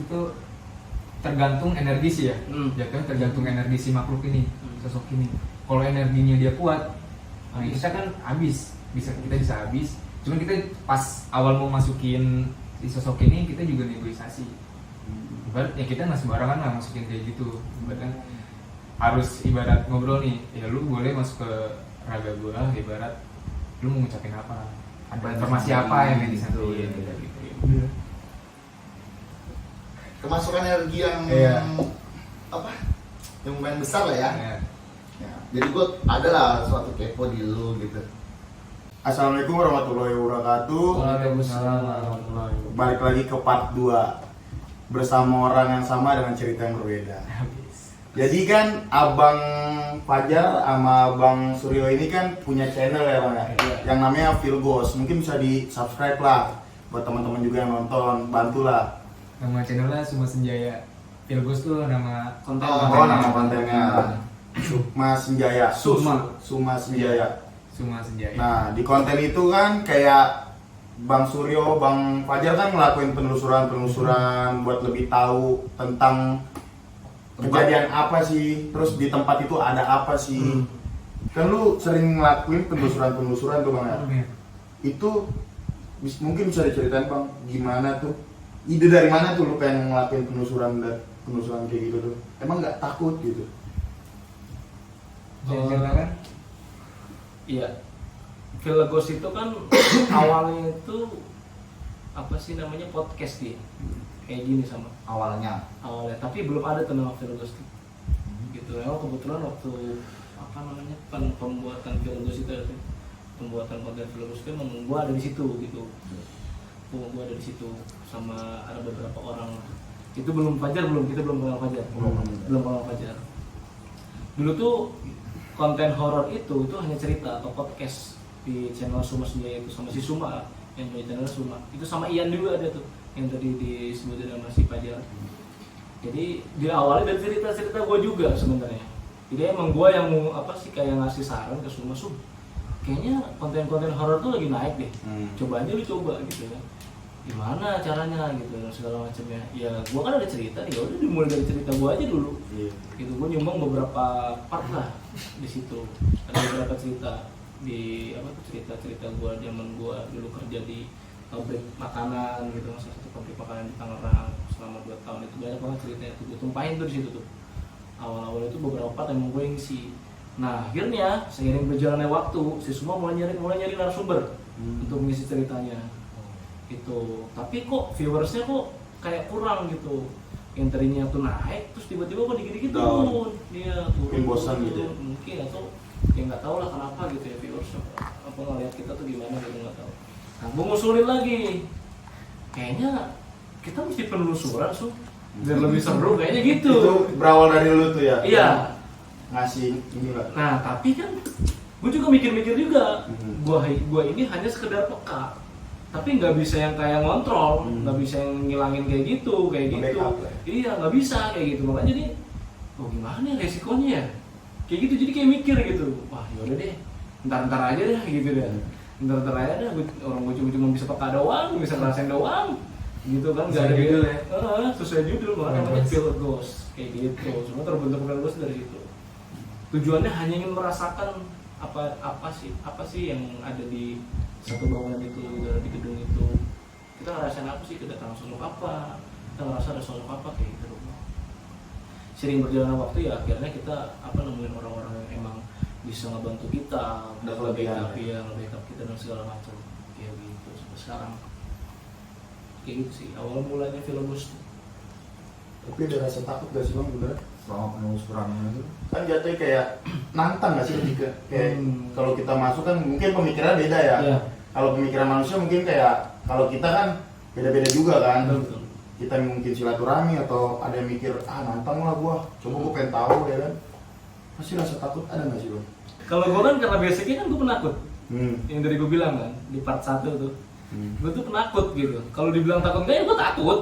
itu tuh tergantung energi sih ya. Jatuhnya tergantung energi si makhluk ini, sosok ini. Kalau energinya dia kuat, kita kan kita bisa habis. Cuman kita pas awal mau masukin si sosok ini, kita juga negosiasi. Ibarat ya kita nggak sembarangan lah masukin kayak gitu. Ibarat ngobrol nih, ya lu boleh masuk ke raga gua, ibarat lu mau ngucapin apa, ada informasi apa yang disampaikan gitu. Kemasukan energi yang yang lumayan besar lah ya. Ya, jadi gue adalah suatu kepo di lu gitu. Assalamualaikum warahmatullahi wabarakatuh. Waalaikumsalam warahmatullahi wabarakatuh. Balik lagi ke part 2 bersama orang yang sama dengan cerita yang berbeda. Jadi kan Abang Fajar sama Abang Suryo ini kan punya channel ya Bang ya, yang namanya Virgos. Mungkin bisa di subscribe lah buat teman-teman juga yang nonton, bantulah. Nama channelnya Suma Senjaya. Virgos tuh nama konten. Nama kontennya Suma Senjaya. Suma Senjaya. Suma Senjaya. Nah, di konten itu kan kayak Bang Suryo, Bang Fajar kan ngelakuin penelusuran buat lebih tahu tentang kejadian apa sih, terus di tempat itu ada apa sih. Kan lu sering ngelakuin penelusuran tuh Bang ya. Itu mungkin bisa diceritain Bang, gimana tuh? Ide dari mana tuh lu pengen ngelakuin penelusuran kayak gitu tuh? Emang nggak takut gitu? Kan? Iya, Virgos itu kan awalnya itu apa sih namanya podcast dia, kayak gini sama Awalnya, tapi belum ada tuh nama Virgos gitu. Emang kebetulan waktu apa namanya pembuatan Virgos itu, pembuatan konten Virgos itu emang gua ada di situ gitu. Gua ada di situ sama ada beberapa orang. Itu kita belum kenal Fajar. Belum kenal Fajar. Dulu tuh konten horor itu hanya cerita atau podcast di channel Suma Senjaya itu sama si Suma yang punya channel Suma. Itu sama Ian juga ada tuh yang tadi disebutin sama si Fajar. Jadi di awalnya dari cerita gue juga sebenarnya. Jadi emang gue yang mau kayak ngasih saran ke Suma, kayaknya konten-konten horor tuh lagi naik deh. Coba aja lu coba gitu ya. Gimana caranya gitu segala macamnya. Ya gue kan ada cerita nih, udah dimulai dari cerita gue aja dulu. Gitu gue nyumbang beberapa part lah di situ. Ada beberapa cerita di cerita gue zaman gue dulu kerja di pabrik makanan gitu, salah satu pabrik makanan di Tangerang selama 2 tahun. Itu banyak banget ceritanya tuh gue tumpahin tuh di situ tuh. Awal-awal itu beberapa part emang gue ngisi. Nah akhirnya seiring berjalannya waktu, si semua mulai nyari narasumber untuk mengisi ceritanya gitu. Tapi kok viewersnya kok kayak kurang gitu. Yang tadinya tuh naik, terus tiba-tiba kok dikit-dikit turun. Dia turun. Mungkin bosan gitu. Mungkin atau ya nggak tahu lah kenapa gitu ya viewersnya. Apa ngeliat kita tuh gimana gitu nggak tahu. Nah, gue ngusulin lagi. Kayaknya kita mesti penelusuran biar lebih seru kayaknya gitu. Itu berawal dari lu tuh ya? Iya. Ngasih ini lah. Nah tapi kan gue juga mikir-mikir juga. Gua ini hanya sekedar peka. Tapi nggak bisa yang kayak ngontrol, nggak bisa yang ngilangin kayak gitu. Iya nggak bisa kayak gitu. Makanya jadi, gimana ya resikonya ya? Kayak gitu jadi kayak mikir gitu. Wah yaudah deh, ntar aja deh gitu deh. Ntar aja deh. Orang gue cuma bisa peka doang, bisa ngerasain doang. Gitu kan nggak ada judul ya? Sesuai judul malah namanya Virgos kayak gitu. Semua terbentuk Virgos dari situ. Tujuannya hanya ingin merasakan apa sih yang ada di satu bangunan itu, di gedung itu. Kita ngerasain apa sih, kedatangan sosok apa, kita ngerasa ada sosok apa kayak gitu. Sering berjalannya waktu ya akhirnya kita nemuin orang-orang yang emang bisa ngebantu kita, nge-backup kita dan segala macam kayak gitu sampai sekarang. Kayak gitu sih awal mulanya Virgos. Tapi ada rasa takut gak sih Bang bener? selama penelusuran itu Kan jatuhnya kayak nantang gak sih lebih kayak kalau kita masuk kan mungkin pemikiran beda ya. Iya. Kalau pemikiran manusia mungkin kayak kalau kita kan beda-beda juga kan. Betul. Kita mungkin silaturahmi atau ada yang mikir nantang lah gua, coba gua pengen tahu ya kan. Pasti rasa takut ada gak sih Bang? Kalau gue kan karena basicnya kan gue penakut. Yang dari gue bilang kan di part 1 tuh. Gue tuh penakut gitu. Kalau dibilang takut enggak ya gue takut.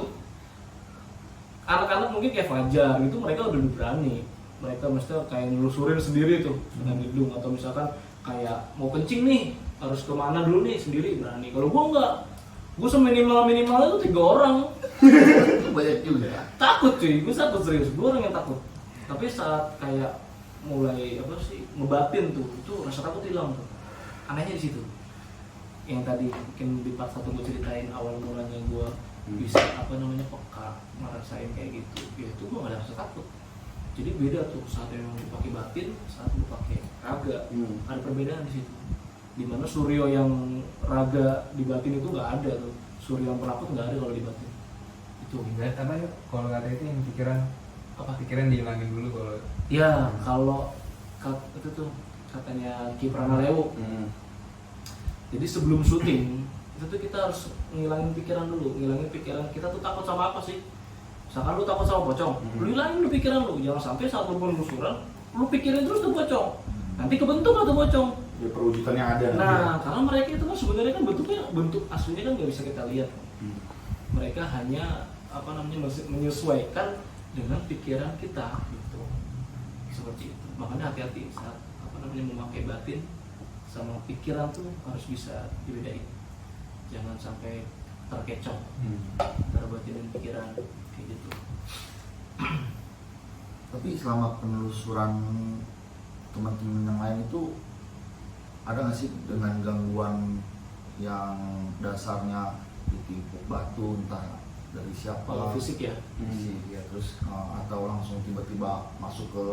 Anak-anak mungkin kayak Fajar gitu mereka udah berani. Mereka mesti kayak nelusurin sendiri tuh dengan gedung atau misalkan kayak mau kencing nih harus kemana dulu nih sendiri berani. Kalau gue enggak, Gue seminimal-minimalnya tuh 3 orang. Itu banyak juga. Takut cuy, gue takut serius, gue orang yang takut. Tapi saat kayak mulai apa sih ngebatin tuh, itu rasa takut hilang tuh. Anehnya di situ. Yang tadi mungkin di part 1 gue ceritain awal mulanya gue bisa apa namanya peka ngerasain kayak gitu. Ya itu gue gak ada rasa takut. Jadi beda tuh saat yang dipakai batin, saat lu pakai raga. Ada perbedaan di situ. Dimana Suryo yang raga di batin itu nggak ada tuh, Suryo yang penakut nggak ada kalau di batin. Itu Ibarat apa ya? Kalau kata itu yang pikiran apa? Pikiran dihilangin dulu kalau. ya kalau itu tuh katanya Ki Pranalewo. Jadi sebelum syuting itu tuh kita harus ngilangin pikiran dulu, ngilangin pikiran kita tuh takut sama apa sih? Misalkan lu takut sama pocong, lu hilangin lu pikiran lu, jangan sampai saat lu penelusuran lu pikirin terus tuh pocong, nanti kebentuk lah tuh pocong. Ya perwujudannya ada. Nah, karena mereka itu kan sebenarnya kan bentuk aslinya kan nggak bisa kita lihat. Mereka hanya apa namanya menyesuaikan dengan pikiran kita gitu. Seperti itu. Makanya hati-hati saat apa namanya memakai batin sama pikiran tuh harus bisa dibedain. Jangan sampai terkecoh antara batin dan pikiran kayak gitu. Tapi selama penelusuran teman-teman yang lain itu ada nggak sih dengan gangguan yang dasarnya ditipu batu entah dari siapa? Kalau fisik ya. Fisik ya, terus atau langsung tiba-tiba masuk ke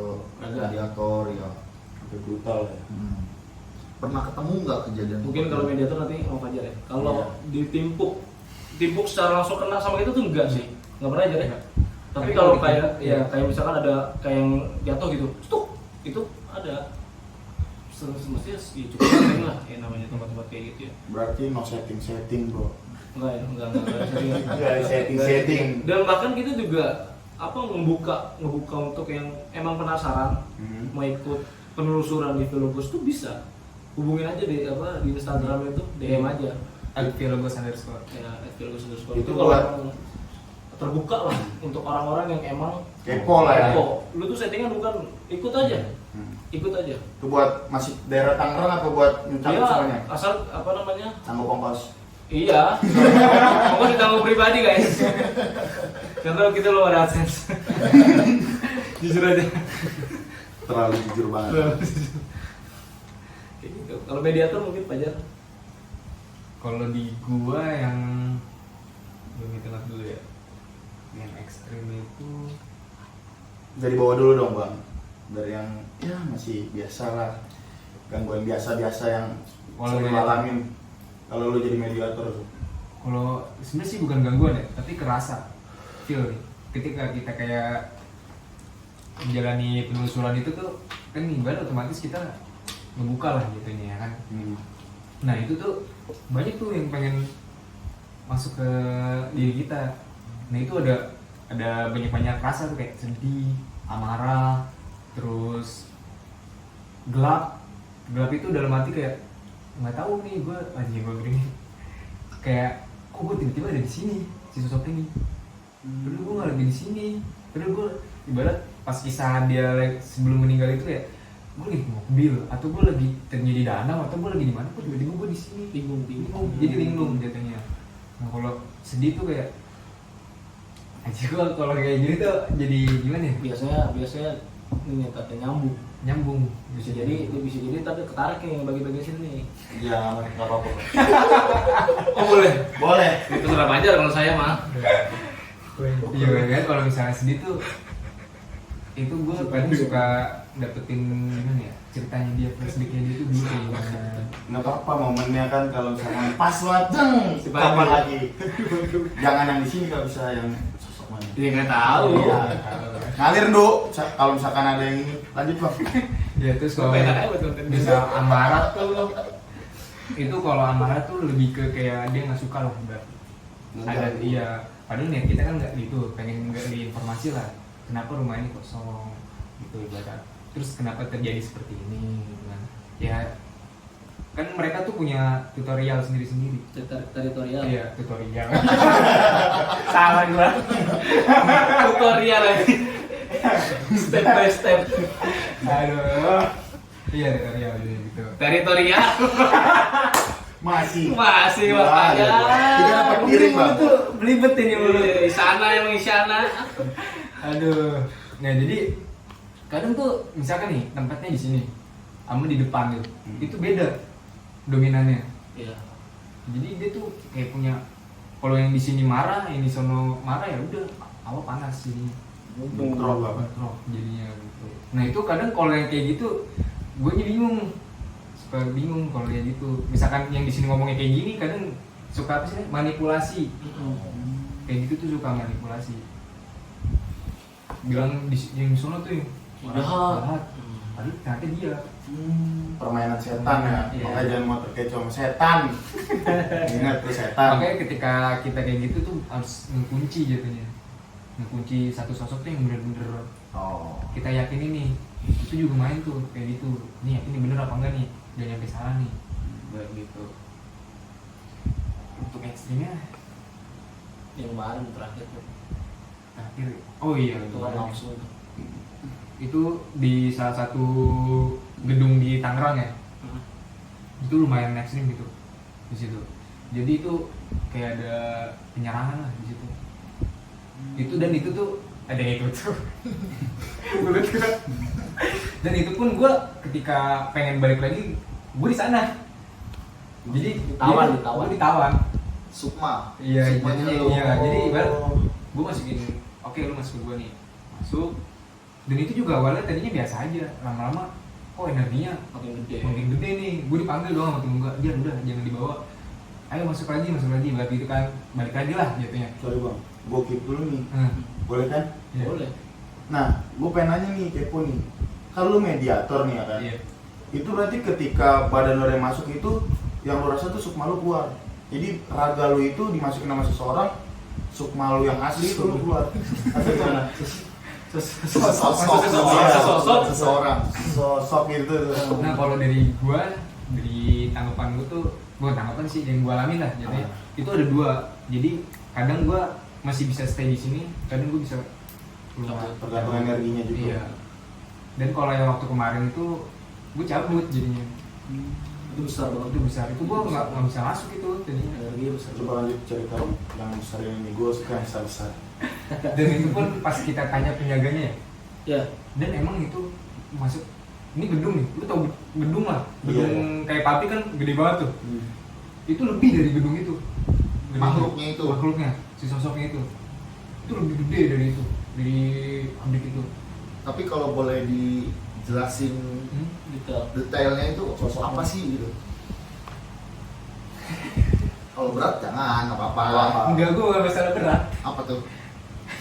Raga. radiator ya. Sampai brutal ya. Pernah ketemu nggak kejadian? Mungkin seperti kalau itu? mediator nanti mau Fajar ya. Kalau Iya. ditimpuk secara langsung kena sama itu tuh enggak sih. Enggak pernah aja ya. Enggak. Tapi Tapi kalau kalau kayak ditimpuk, ya iya. kayak misalkan ada kayak yang jatuh gitu, stuk, itu ada. Semestinya ya cukup sering lah ya namanya tempat-tempat kayak gitu ya. Berarti no setting bro. Enggak ya, enggak sering. Enggak ada setting. Dan bahkan kita juga apa ngebuka untuk yang emang penasaran mau ikut penelusuran di Velogos tuh bisa. Hubungin aja di apa di Instagram itu DM aja. @velogos_. Ya, Velogos Itu kalau buat- emang terbuka lah untuk orang-orang yang emang Kepo lah ya. kepo. Lu tuh settingan bukan ikut aja. Ikut aja. Itu buat masih daerah Tangerang atau buat mencakup Iya, semuanya? asal apa namanya? Tangguh ongkos. Iya. Pokoknya ditanggung pribadi guys. Karena kita lo ada AdSense. Jujur aja. Terlalu jujur banget. Kayak gitu. Kalau mediator mungkin Fajar. Kalau di gua yang belum hitung dulu ya. Yang ekstrim itu Dari bawah dulu dong bang. Dari yang ya masih biasa lah. Gangguan biasa-biasa yang Kalau sering mediator. alamin. Kalau lu jadi mediator tuh. kalau sebenarnya sih bukan gangguan ya, tapi kerasa feel nih. Ketika kita kayak menjalani penelusuran itu tuh kan ibarat otomatis kita ngebuka lah jatuhnya ya kan. Nah itu tuh banyak tuh yang pengen masuk ke diri kita. Nah itu ada banyak rasa tuh kayak sedih, amarah, terus gelap itu dalam hati kayak nggak tahu nih gue gini kayak kok gue tiba-tiba ada di sini si sosok ini. Padahal gue nggak lagi di sini. Padahal gue ibarat pas kisah dia sebelum meninggal itu ya gue lagi di mobil atau gue lagi terjadi danau atau gue lagi di mana, kok tiba-tiba gue di sini Bingung. jadi linglung jatuhnya. Nah kalau sedih tuh kayak aja gue kalau kayak gini tuh jadi gimana ya, Biasanya ini katanya nyambung bisa jadi tadi ketarik nih bagi-bagi sini. Ya nggak apa-apa. Oh boleh. Boleh. Itu terserah Fajar kalau saya mah. iya kan. Kalau misalnya sedih tuh itu gue kadang suka dapetin gimana ya ceritanya dia, flashbacknya dia tuh dulu kayak gimana. Nggak apa-apa momennya kan kalau misalnya pas wadeng Si kapan Pandu. lagi. Jangan yang di sini kalau bisa yang sosok mana. Dia nggak tahu. Iya. Ngalir do. Kalau misalkan ada yang ini lanjut bang. Ya terus kalau Enak aja buat konten. bisa amarah tuh itu kalau amarah tuh lebih ke kayak dia nggak suka lah berarti. Ada iya, padahal niat kita kan nggak gitu, pengen gali informasi lah. Kenapa rumah ini kosong gitu ibarat. Terus kenapa terjadi seperti ini gitu kan. Ya kan mereka tuh punya tutorial sendiri-sendiri. Teritorial. Iya, tutorial. Salah gua. Tutorial lagi. Step by step. Aduh. Iya, tutorial gitu. Teritorial. Masih makanya. Kita dapat piring, Bang. Tuh belibet ini mulut. Di sana emang di sana. Aduh. Nah, jadi kadang tuh misalkan nih tempatnya di sini, sama di depan gitu. Itu beda dominannya. Iya. Jadi dia tuh kayak punya, kalau yang di sini marah, yang di sono marah ya udah awal panas sini. Bentrok apa? Bentrok jadinya gitu. Nah, itu kadang kalau yang kayak gitu gue bingung. Suka bingung kalau kayak gitu. Misalkan yang di sini ngomongnya kayak gini kadang suka apa sih? Manipulasi. Kayak gitu tuh suka manipulasi. Bilang yang di sono tuh yang jahat. Padahal ternyata dia. Permainan setan ya. Iya. Makanya jangan mau terkecoh sama setan. Ingat tuh setan. Makanya ketika kita kayak gitu tuh harus ngekunci jatuhnya. Ngekunci satu sosok tuh yang bener-bener Oh. kita yakin ini. Itu juga main tuh kayak gitu. Nih ini bener apa enggak nih? Jangan sampai salah nih. Kayak gitu. Untuk ekstrimnya Yang kemarin terakhir tuh. terakhir. Oh iya, Itu kan langsung. itu di salah satu gedung di Tangerang ya. Itu lumayan ekstrim gitu di situ. Jadi itu kayak ada penyerangan lah di situ. Itu dan itu tuh ada yang ikut tuh. Mulut gua. Dan itu pun gue ketika pengen balik lagi, gue di sana. Jadi Ditawan. gue ditawan. Sukma. Iya, Sukmanya jadi lu. iya, jadi ibarat gue masukin, oke lu masuk ke gue nih, masuk. Dan itu juga awalnya tadinya biasa aja, lama-lama kok energinya Makin gede. makin gede nih. Gue dipanggil doang sama temen gue, dia udah jangan dibawa, ayo masuk lagi, berarti itu kan balik lagi lah jatuhnya. Sorry bang, gue keep dulu nih. Hmm. Boleh kan? Iya. Boleh. Nah, gue pengen nanya nih, kepo nih. Kan lu mediator nih ya kan? Iya. Itu berarti ketika badan lo yang masuk itu, yang lo rasa tuh sukma lo keluar. Jadi raga lo itu dimasukin sama seseorang, sukma lo yang asli itu lo keluar. Atau gimana? Seseorang. Sosok gitu tuh. Nah kalau dari gue, dari tanggapan gue tuh, gue tanggapan sih yang gue alamin lah. Jadi itu ada dua. Jadi kadang gue masih bisa stay di sini, kadang gue bisa keluar. Tergantung energinya juga. Iya. Dan kalau yang waktu kemarin itu gue cabut jadinya. Itu besar banget. Itu besar. Itu gue nggak bisa masuk itu jadinya. Energinya besar. Coba lanjut cerita yang besar ini, gue suka yang besar. Dan itu pun pas kita tanya penjaganya ya. Ya. Dan emang itu masuk. Ini gedung nih. Lu tau gedung lah. Iya. Gedung kayak papi kan gede banget tuh. Itu lebih dari gedung itu. Gedung Makhluknya itu. Makhluknya. Si sosoknya itu. Itu lebih gede dari itu. Dari pabrik itu. Tapi kalau boleh dijelasin Gitu. detailnya itu Sosok apa sih gitu? Kalau berat jangan, nggak apa-apa. Enggak, gue gak masalah berat. Apa tuh?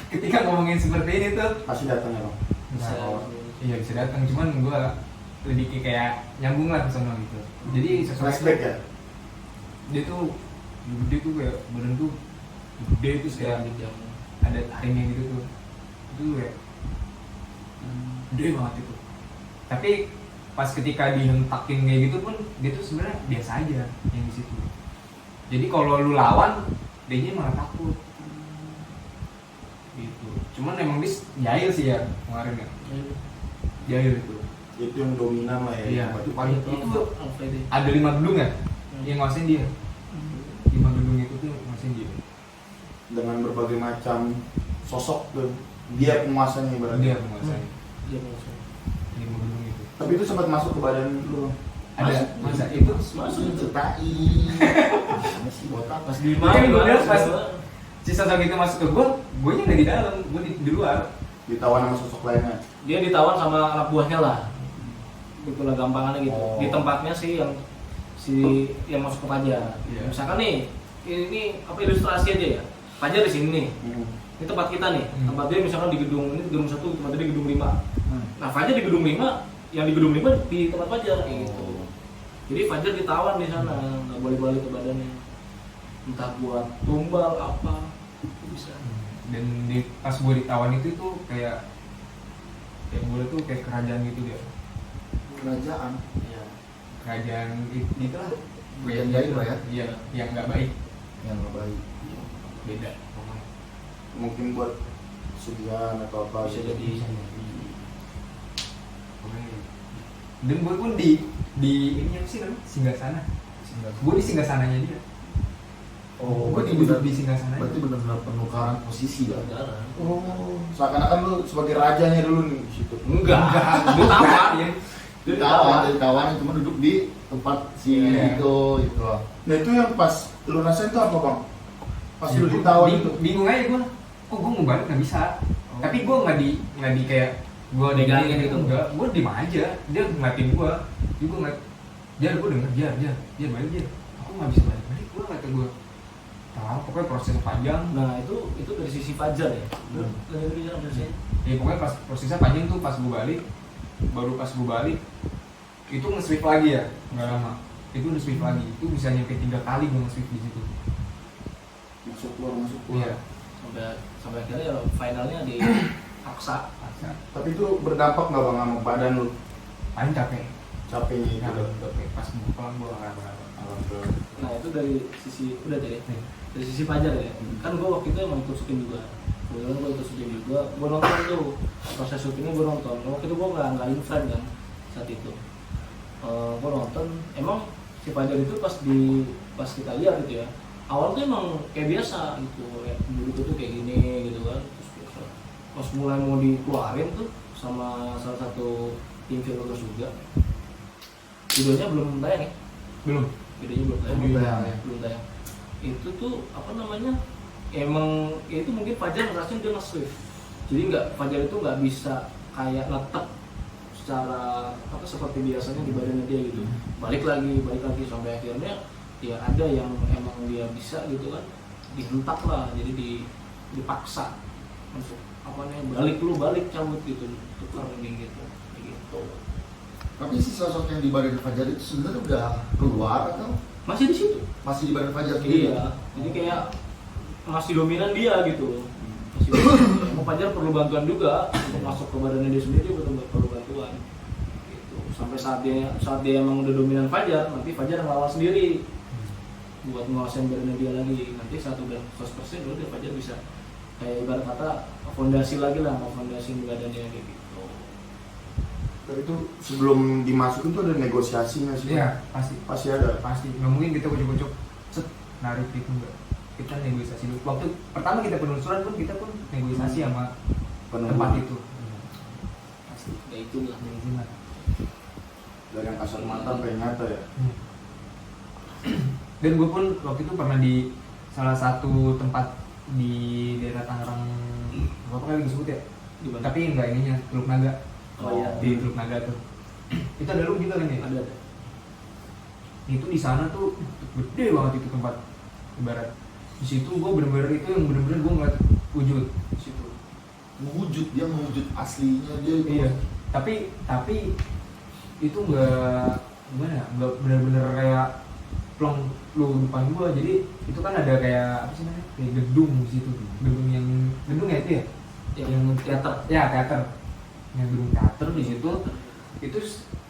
Ketika ngomongin seperti ini tuh Pasti datang ya bang. Bisa. iya bisa datang, cuman gue lebih kayak nyambung lah ke sana gitu. Jadi sesuatu Flashback ya? dia tuh gede tuh kayak badan tuh gede terus kayak ada taringnya gitu tuh. Itu kayak gede banget itu. Tapi pas ketika dihentakin kayak gitu pun dia tuh sebenarnya biasa aja yang di situ. Jadi kalau lu lawan, dia malah takut. Gitu. Cuman emang dia jahil sih ya kemarin ya. Jahil itu. Itu yang dominan lah ya. Iya, tempat itu paling Itu itu apa itu? ada 5 gedung ya yang ngawasin dia. 5 gedung itu tuh ngawasin dia. dengan berbagai macam sosok tuh. Dia penguasanya ibaratnya. Dia penguasanya. Dia masuk. 5 gedung itu. Tapi itu sempat masuk ke badan lu. Ada masa itu Masuk. Ceritain. Mana sih botak? Pas di Makanya gua bilang pas gua. si sosok itu masuk ke gue nya nggak di dalam, gue di luar. Ditawan sama sosok lainnya. Dia ditawan sama anak buahnya lah. Itulah gampangannya gitu. Oh. Di tempatnya sih yang masuk ke Fajar. Iya. Misalkan nih, ini apa ilustrasi aja ya. Fajar di sini nih. Ini tempat kita nih. Tempat dia misalkan di gedung ini gedung 1, tempat dia di gedung 5. Nah, Fajar di gedung 5, yang di gedung 5 di tempat Fajar kayak gitu. Jadi Fajar ditawan di sana, nggak boleh balik ke badannya. Entah buat tumbal apa, itu bisa. Dan pas gue ditawan itu tuh kayak gue tuh kayak kerajaan gitu dia. Kerajaan. Iya. Kerajaan gitu lah. Kerajaan gaib lah ya? Iya, yang nggak baik. Yang nggak baik. Beda pokoknya. Mungkin buat sugihan atau apa Bisa gitu. jadi. Pokoknya. Dan gue pun di ini apa sih namanya? Singgasana. Gue di singgah sananya dia. Oh, Gue duduk di singgah sananya. berarti benar-benar penukaran posisi ya. Jarang. Oh, seakan-akan lu sebagai rajanya dulu nih di situ. Enggak, dia tawar ya. Dia tawar. Dari kawan cuma duduk di tempat si Iya. itu gitu. Nah itu yang pas lu rasain tuh apa bang? Pas lu ditawar itu. Bingung aja gue. Kok gue mau balik nggak bisa. Tapi gue nggak di kayak gue Digangguin gitu. gitu. Enggak, gue diem aja. Dia ngeliatin gue. Gue ngeliat. Jar, gue denger Jar balik Jar. Aku nggak bisa balik. Gue kata gue. Tahu, pokoknya prosesnya panjang. Nah, itu dari sisi Fajar ya. Dari bicara prosesnya. Ya pokoknya pas prosesnya panjang tuh pas gue balik. Baru pas gue balik itu nge-sweep lagi ya, nggak lama. Itu nge-sweep lagi. Itu bisa nyampe 3 kali gue nge-sweep di situ. Masuk keluar. Iya. Sampai akhirnya ya finalnya di Aksa. Paksa. Tapi itu berdampak nggak bang sama badan lu? Paling capek. Capeknya itu. Nah, capek. Pas mau pulang gue nggak. Alhamdulillah. Nah, itu dari sisi udah jadi. Nih. Dari sisi Fajar ya. Kan gue waktu itu emang ikut syuting juga. Kebetulan gue ikut syuting juga. Gue nonton tuh proses syutingnya, gue nonton. Waktu itu gue nggak inframe kan saat itu. Gue nonton. Emang si Fajar itu pas kita lihat gitu ya. Awal tuh emang kayak biasa gitu. Ya, dulu tuh kayak gini gitu kan. Terus biasa. Pas mulai mau dikeluarin tuh sama salah satu tim filmers juga. Videonya belum tayang ya? Belum. Videonya belum tayang. Belum tayang. Itu tuh apa namanya? Emang ya itu mungkin Fajar ngerasain dia nge-swift. Jadi Fajar itu nggak bisa kayak netep secara apa seperti biasanya di badannya dia gitu. Balik lagi sampai akhirnya ya ada yang emang dia bisa gitu kan, dihentak lah, jadi dipaksa untuk apa namanya balik cabut gitu, tukar gitu. Tapi si sosok yang di badan Fajar itu sebenarnya udah keluar atau Masih di situ. masih di badan Fajar sendiri? Iya, jadi kayak masih dominan dia gitu. Masih dominan. Emang Fajar perlu bantuan juga untuk masuk ke badannya dia sendiri, perlu bantuan. Gitu. Sampai saat dia emang udah dominan Fajar, nanti Fajar ngelawan sendiri buat nguasain badannya dia lagi. Nanti saat udah 100% dia Fajar bisa kayak ibarat kata fondasi lagi lah, mau fondasi badannya kayak gitu. Tapi itu sebelum dimasukin tuh ada negosiasi nggak sih? Iya, pasti. Pasti ada. Pasti. Nggak mungkin kita ucuk-ucuk set narik itu enggak. Kita negosiasi dulu. Waktu pertama kita penelusuran pun kita pun negosiasi sama tempat itu. Pasti. Ya itulah. Manajemen. Dari yang kasat mata sampai yang nyata ya. Dan gue pun waktu itu pernah di salah satu tempat di daerah Tangerang, apa kali disebut ya? Di mana? Tapi enggak ininya, Teluk Naga. Oh iya. Di Teluk Naga tuh. Itu ada lu juga kan ya? Ada. Itu di sana tuh gede banget itu tempat ibarat. Di situ gue bener-bener itu yang bener-bener gue ngeliat wujud di situ. Dia mewujud aslinya dia itu. Iya. Tapi itu enggak gimana ya? Enggak bener-bener kayak plong lu depan gua. Jadi itu kan ada kayak apa sih namanya? Kayak gedung di situ. Gedung ya itu ya? Yang teater. Ya teater. Yang gedung teater di situ. Itu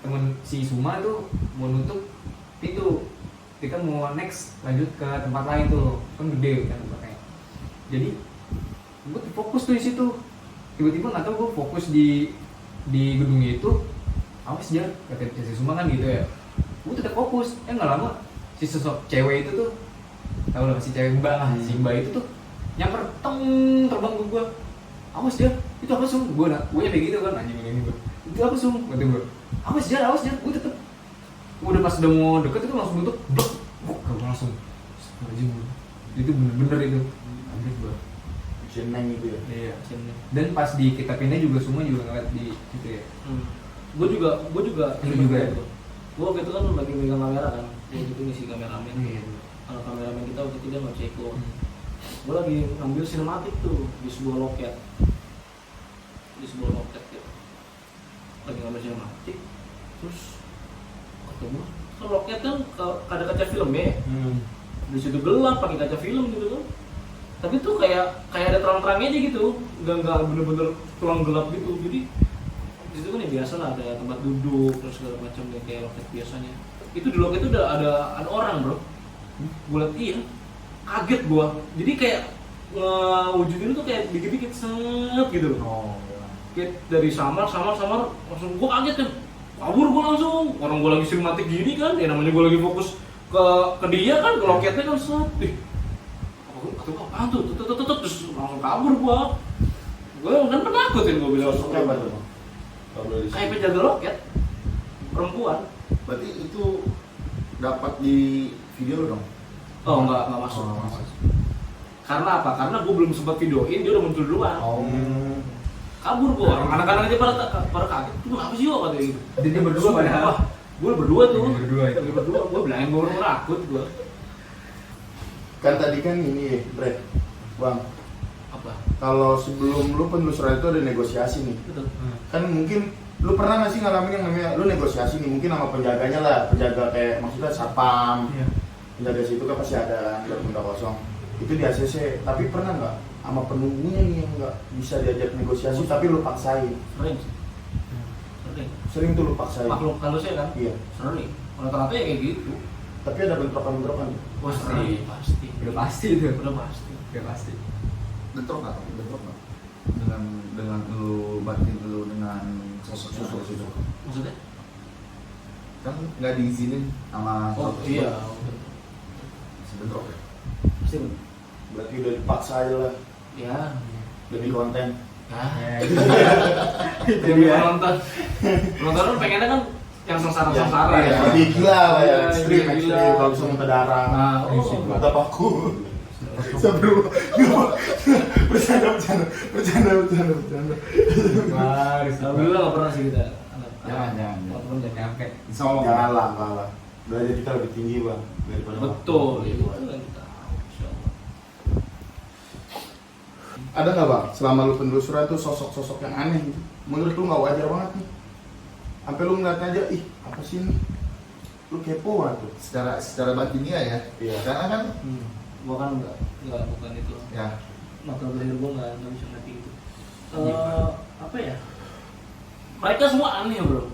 temen si Suma tuh mau nutup pintu. Kita mau next lanjut ke tempat lain tuh. Kan gede kan tempatnya. Jadi gua fokus tuh di situ. Tiba-tiba nggak tahu gua fokus di gedungnya itu. Awas aja kata si Suma kan gitu ya. Gua tetap fokus. Nggak lama si sosok cewek itu tuh tahu lah si cewek mbak lah, si mbak itu tuh nyamper terbang ke gua. Awas dia, itu apa sum? Gue kayak gitu kan anjing ini gue. Itu apa sum? Kata gue. Awas dia. Gue tetep. Udah pas udah mau deket itu langsung bentuk blok. Gue langsung. Anjing. Itu bener-bener itu. Anjing gue. Jeneng itu ya. Iya. Dan pas di kita pindah juga semua juga ngeliat di situ ya. Gue juga Lu juga ya? gue waktu itu kan lagi megang kamera kan, gue itu ngisi kameramen. Iya. Kalau kameramen kita waktu itu dia nggak ceko. Gue lagi ngambil sinematik tuh di sebuah loket, gitu. Lagi ngambil sinematik, terus ketemu kan loket kan ada kaca film ya. Di situ gelap pakai kaca film gitu kan. Tapi tuh kayak ada terang-terangnya aja gitu, nggak bener-bener tulang gelap gitu. Jadi di situ kan ya biasa lah, ada tempat duduk terus segala macam kayak loket biasanya. Itu di loket itu ada orang bro. Gue liat iya, kaget gue. Jadi kayak ngewujudin tuh kayak dikit-dikit set gitu loh. Oh. Kayak dari samar langsung gue kaget kan. Kabur gue langsung. Orang gue lagi sinematik gini kan, ya namanya gue lagi fokus ke dia kan, ke loketnya kan set. Apaan tuh? Terus langsung kabur gua. Gua kan penakutin gua bilang. Sosoknya apa tuh? Kalau boleh disebut. Kayak penjaga loket. Perempuan. Berarti itu dapat di video lo dong? Oh, enggak masuk. Oh, nggak masuk. Karena apa? Karena gua belum sempat videoin, dia udah muncul duluan. Kabur gua. Anak-anak aja pada kaget. Itu apa sih kok katanya gitu. Dia berdua padahal. Wah, gua berdua tuh. Dia berdua itu. Dia berdua. Gua bilangin gua takut gua. Kan tadi kan ini, Bre, Bang. Apa? Kalau sebelum lu penelusuran itu ada negosiasi nih. Betul. Kan mungkin lu pernah nggak sih ngalamin yang namanya lu negosiasi nih mungkin sama penjaganya lah, penjaga kayak maksudnya satpam, Iya. penjaga situ kan pasti ada kan benda kosong itu di ACC, tapi pernah nggak sama penunggunya nih yang nggak bisa diajak negosiasi tapi lu paksain? Sering sih. Sering. Sering tuh lu paksain. Makhluk halus ya kan? Iya. Sering. Rata-rata ya kayak gitu. Tapi ada bentrokan-bentrokan. Pasti. Udah pasti itu. Udah pasti. Udah pasti. Bentrok nggak? Dengan lu batin lu dengan sosok. Maksudnya? Kan nggak diizinin sama Oh sosok iya. bentrok ya? Pasti. Berarti udah dipaksa aja lah Ya. demi konten. Ya. Itu Jadi dia. penonton kan pengennya kan yang sengsara-sengsara Iya, ya. lebih gila lah ya, Iya, ekstrim, gila. ekstrim, kalau bisa muntah darah. Nah, Risik oh. Mata paku. Sebelum bercanda. Alhamdulillah nggak pernah sih kita. Jangan. Teman-teman jangan. Nyampe. Insya Allah. Jangan lah, enggak lah. Derajat kita lebih tinggi bang daripada Betul. waktu. Itu kan kita. Insya Allah. Ada nggak bang, selama lu penelusuran tuh sosok-sosok yang aneh gitu? Menurut lu nggak wajar banget nih? Sampai lu ngeliatnya aja, ih apa sih ini? Lu kepo banget tuh. Secara batinnya ya. Iya. Karena kan Gua kan nggak bukan itu. ya Mata belahir gua nggak bisa ngerti itu. Apa ya? Mereka semua aneh bro.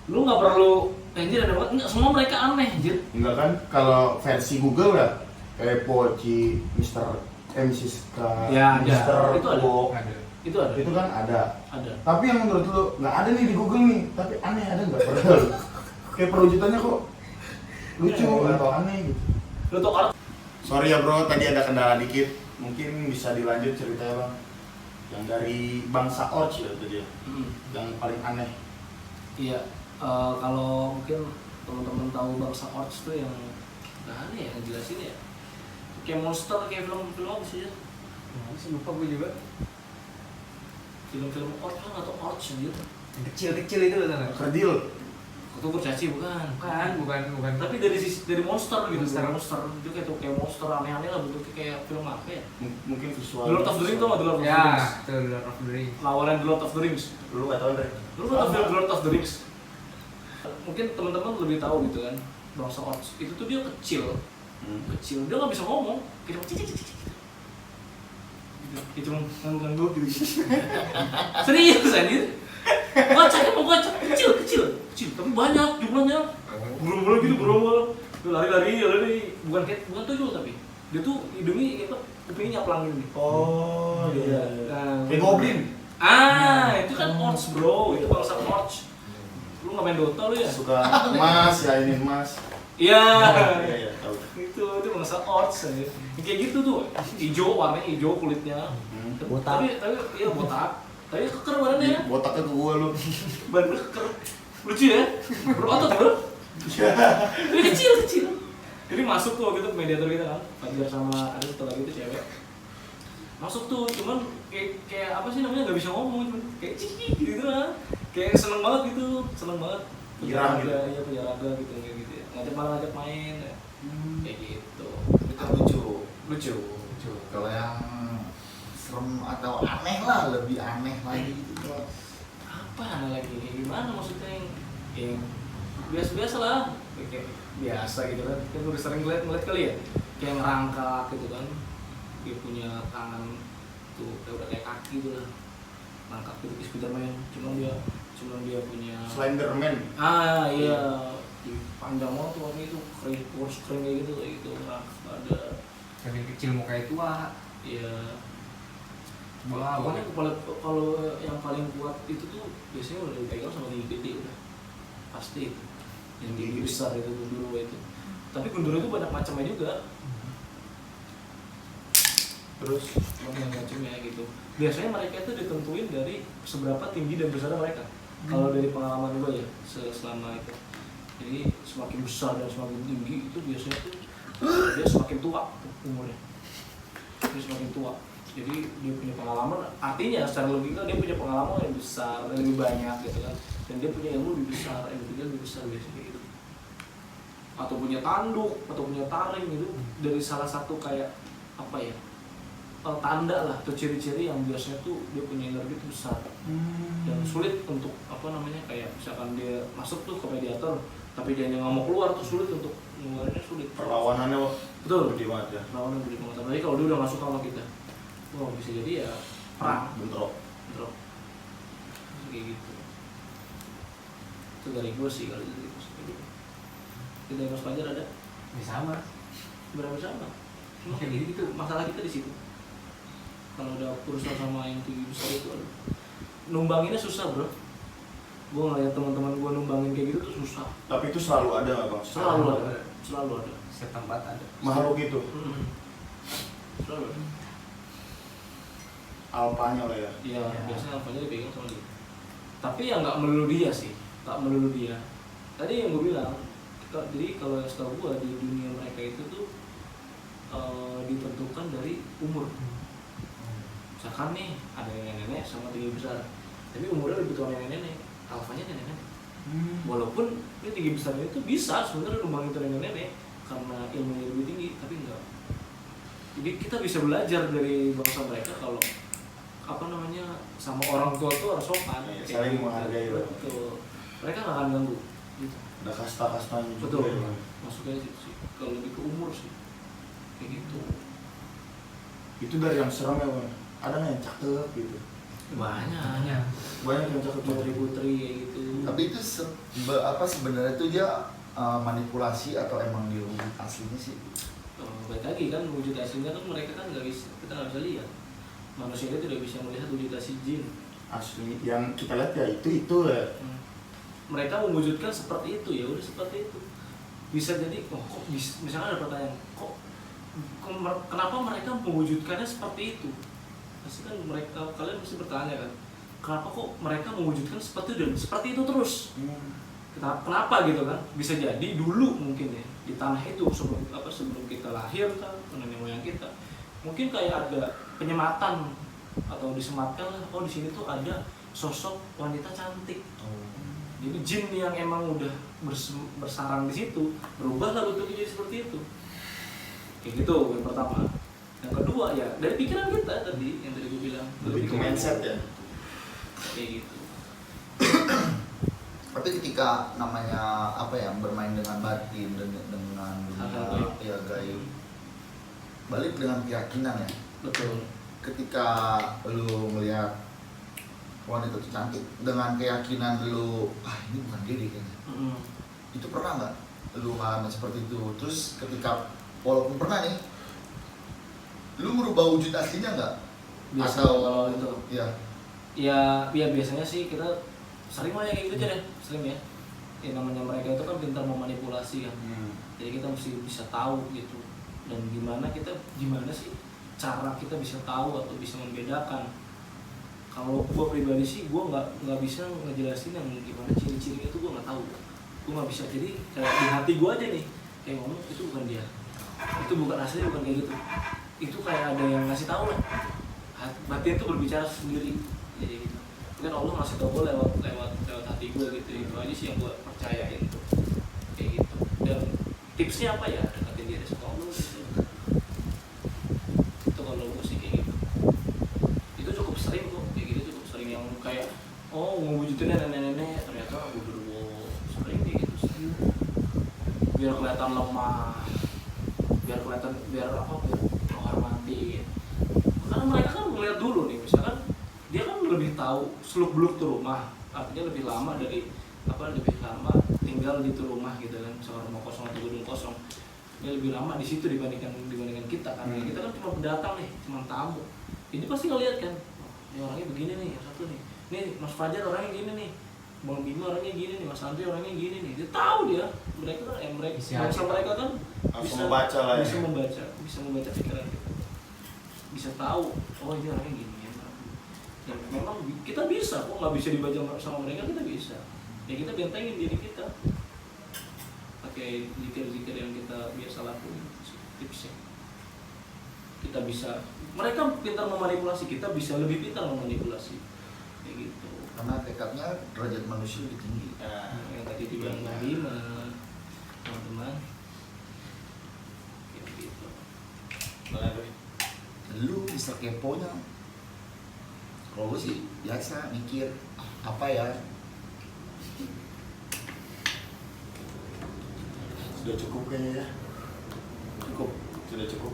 Lu nggak perlu anjir ada banget. Nggak, semua mereka aneh anjir. Enggak kan? Kalau versi Google ya, kayak Poci, Mrs. K, Ya, ada. Mr. Itu ada. Wo, Ada. Itu ada. itu kan ada. Ada. Tapi yang menurut lu nggak ada nih di Google nih, tapi aneh ada nggak? Padahal kayak perwujudannya kok lucu Ya. atau aneh gitu. Lu tau kan? Sorry ya bro, tadi ada kendala dikit. Mungkin bisa dilanjut ceritanya bang. Yang dari bangsa Orch ya tadi ya, yang paling aneh. Iya. Kalau mungkin teman-teman tahu bangsa Orch tuh yang nggak aneh ya ngejelasin ya. Kayak monster, kayak film-film apa sih ya? Masih lupa gue juga. Film-film Orch kan atau Orch gitu. Yang kecil-kecil itu loh sana. Kerdil. Itu kurcaci bukan? Bukan. Tapi dari monster gitu, Monster. monster itu kayak monster aneh-aneh lah bentuknya kayak film apa ya? Mungkin visual. The Lord of the Rings tuh nggak The Lord of the Ya, Rings? itu Lord of the Rings. Lawanan The Lord of the Rings. Lu nggak tahu deh. Lu kan film The Lord of the Rings? Mungkin teman-teman lebih tahu gitu kan. Bangsa Orch itu tuh dia kecil, dia nggak bisa ngomong, kayak cuma cicik gitu. Kayak cuma ngangguk gitu. Serius anjir. Gocak, kecil, tapi banyak jumlahnya. Burung-burung gitu, burung-burung. Lari, bukan tuyul tapi dia tuh hidungnya apa? Kupingnya nyaplang gini. Oh iya. Nah, Kayak goblin. Itu kan Orch bro, itu bangsa Orch. Lu nggak main Dota lu ya? Suka emas ya ini emas. Iya. Iya tahu. Itu bangsa Orch aja. Kayak gitu tuh, hijau, warnanya hijau kulitnya. Botak. Tapi iya botak. Tapi keker badannya. Botaknya ke gua lu. Badannya keker. Lucu ya? Berotot bro. Ini kecil. Jadi masuk tuh gitu mediator kita kan. Fajar sama ada satu lagi tuh cewek. Masuk tuh, cuman kayak apa sih namanya, nggak bisa ngomong, cuman kayak ciki gitu lah. Kayak seneng banget gitu, Girang gitu. Iya penjaraga gitu kayak gitu ya. Ngajak main ya. Kayak gitu. itu Lucu. kalau yang serem atau aneh lah, lebih aneh lagi gitu. Apa aneh lagi? Kayak gimana maksudnya yang biasa-biasa lah. Kayak biasa gitu kan. Kita udah sering ngeliat kali ya. Kayak ngerangkak gitu kan. Dia punya tangan tuh udah kayak kaki gitu lah. Nangkap gitu kayak Spiderman. Cuman dia punya Slenderman. iya. Panjang banget tuh warnanya itu kering kayak gitu ada Yang kecil mukanya tua. ya. Wow. Pokoknya kalau yang paling kuat itu tuh biasanya udah dipegang sama gigi gede udah pasti itu. Yang gigi besar itu dulu itu Tapi gundurwo itu banyak macamnya juga. Terus Banyak macamnya gitu. Biasanya mereka itu ditentuin dari seberapa tinggi dan besar mereka. Kalau dari pengalaman gue ya selama itu. Jadi semakin besar dan semakin tinggi itu biasanya tuh dia semakin tua umurnya. Dia semakin tua. Jadi dia punya pengalaman, artinya secara logika dia punya pengalaman yang besar, yang lebih banyak gitu kan. Dan dia punya ilmu lebih besar, lebih besar biasanya gitu. Atau punya tanduk, atau punya taring gitu. Dari salah satu kayak apa ya, tanda lah atau ciri-ciri yang biasanya tuh dia punya energi itu besar. Dan sulit untuk apa namanya, kayak misalkan dia masuk tuh ke mediator tapi dia nggak mau keluar tuh sulit untuk ngeluarinnya, sulit. perlawanannya Betul. gede banget ya. Lawannya gede banget. Tapi kalau dia udah masuk sama kita, wah bisa jadi ya perang. Bentrok. Kayak gitu. Itu dari gue sih kalau dari gue sih. Kita Mas Fajar ada Ya sama. berapa sama? Kayak gitu. Masalah kita di situ. Kalau udah urusan sama yang tinggi besar itu, aduh, numbanginnya susah bro. Gue ngeliat teman-teman gue numbangin kayak gitu tuh susah. Tapi itu selalu ada nggak bang? Selalu ada. Setempat ada. Makhluk itu Selalu ada. alpanya lah ya. Iya, Ya. biasanya alfanya dipegang sama dia. Tapi ya nggak melulu dia sih, nggak melulu dia. Tadi yang gue bilang, jadi kalau yang setahu gue di dunia mereka itu tuh ditentukan dari umur. Misalkan nih ada nenek-nenek sama tinggi besar, tapi umurnya lebih tua nenek-nenek, alfanya nenek-nenek. Walaupun ini tinggi besar itu bisa sebenarnya numbangin nenek-nenek karena ilmunya lebih tinggi, tapi enggak. Jadi kita bisa belajar dari bangsa mereka kalau apa namanya, sama orang tua tuh harus sopan, Iya, saling menghargai lah. Betul. Mereka nggak akan ganggu. Gitu. Ada kasta-kastanya juga. Betul. Ya, Bang. Masuknya situ sih. Kalau lebih ke umur sih, kayak gitu. Itu dari yang serem ya bang. Ada nggak yang cakep gitu? Banyak. Banyak yang cakep. Putri-putri kayak gitu. Tapi itu sebenarnya itu dia manipulasi atau emang dia wujud aslinya sih? Baik lagi kan wujud aslinya kan mereka kan nggak bisa, kita nggak bisa lihat. Manusia itu tidak bisa melihat wujud asli jin. Asli yang kita lihat ya itu ya. Mereka mewujudkan seperti itu, ya udah seperti itu. Bisa jadi kok bisa, misalnya ada pertanyaan, kenapa mereka mewujudkannya seperti itu? Pasti kan mereka, kalian mesti bertanya kan, kenapa kok mereka mewujudkan seperti itu dan seperti itu terus? Kenapa gitu kan? Bisa jadi dulu mungkin ya di tanah itu sebelum kita lahir kan, nenek moyang kita, mungkin kayak ada penyematan atau disematkan lah, oh di sini tuh ada sosok wanita cantik. Jadi jin yang emang udah bersarang di situ berubahlah bentuknya jadi seperti itu. Kayak gitu yang pertama. Yang kedua ya dari pikiran kita tadi yang tadi gue bilang. Lebih ke mindset ya. Kayak gitu. Tapi ketika namanya apa ya, bermain dengan batin dan dengan Hal-hal dunia ya gaib, balik dengan keyakinan ya. Betul. Ketika lu melihat wanita itu cantik dengan keyakinan lu, ini bukan dia deh kayaknya. Itu pernah nggak lu ngalamin seperti itu? Terus ketika walaupun pernah nih, lu merubah wujud aslinya nggak? Biasa Atau kalau itu. ya Ya biasanya sih kita sering lah ya kayak gitu aja deh, sering ya. Ya namanya mereka itu kan pintar memanipulasi kan. Jadi kita mesti bisa tahu gitu. Dan gimana sih cara kita bisa tahu atau bisa membedakan. Kalau gue pribadi sih, gue nggak bisa ngejelasin yang gimana ciri-cirinya itu, gue nggak tahu. Gue nggak bisa. Jadi kayak di hati gue aja nih, kayak ngomong itu bukan dia, itu bukan asli, bukan kayak gitu. Itu kayak ada yang ngasih tahu lah. Batin itu berbicara sendiri. Jadi gitu. Kan Allah ngasih tahu gue lewat hati gue gitu. Itu aja sih yang gue percayain tuh. Kayak gitu. Dan tipsnya apa ya? Deketin diri sama Allah gitu. Itu kalau gue sih kayak gitu. Itu cukup sering kok. Yang kayak ngewujudinnya nenek-nenek ternyata udah sering kayak gitu sering. Biar kelihatan lemah, biar menghormati. Karena mereka kan melihat dulu nih, misalkan dia kan lebih tahu seluk beluk tuh rumah, artinya lebih lama tinggal di tuh rumah gitu kan, misalkan rumah kosong atau gedung kosong, dia lebih lama di situ dibandingkan kita, karena kita kan cuma pendatang nih, cuma tamu. Ini pasti ngeliat kan, ini orangnya begini nih, yang satu nih Mas Fajar orangnya gini nih, Bang Bima orangnya gini nih, Mas Andri orangnya gini nih, dia tahu dia, mereka Isi bangsa hati. mereka kan Langsung membaca lah ya. bisa membaca pikiran kita, bisa tahu, oh ini orangnya gini ya. Dan memang kita bisa, kok nggak bisa dibaca sama mereka, kita bisa. Ya kita bentengin diri kita, pakai zikir-zikir yang kita biasa lakuin, tipsnya. Kita bisa, mereka pintar memanipulasi, kita bisa lebih pintar memanipulasi, kayak gitu. Karena tekadnya derajat manusia lebih tinggi. Nah, Yang tadi dibilang Bang Bima, teman-teman, kayak gitu. Lu bisa keponya. Kalau gue sih biasa mikir apa ya. sudah cukup kayaknya ya. Cukup. Sudah cukup.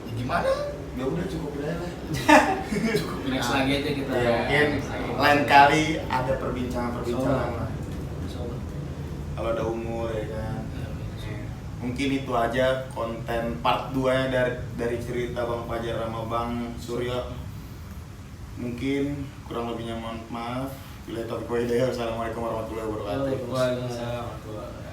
Ya gimana? Ya udah cukup aja lah. Cukup. Next lagi aja kita. Ya, mungkin Next lagi. lain kali ada perbincangan lah. Insyaallah. Kalau ada umur ya kan. Insyaallah. Mungkin itu aja konten part 2 nya dari cerita Bang Fajar sama Bang Suryo. Mungkin kurang lebihnya mohon maaf. Bila taufiq wa hidayah. Wassalamualaikum warahmatullahi wabarakatuh. Waalaikumsalam warahmatullahi wabarakatuh.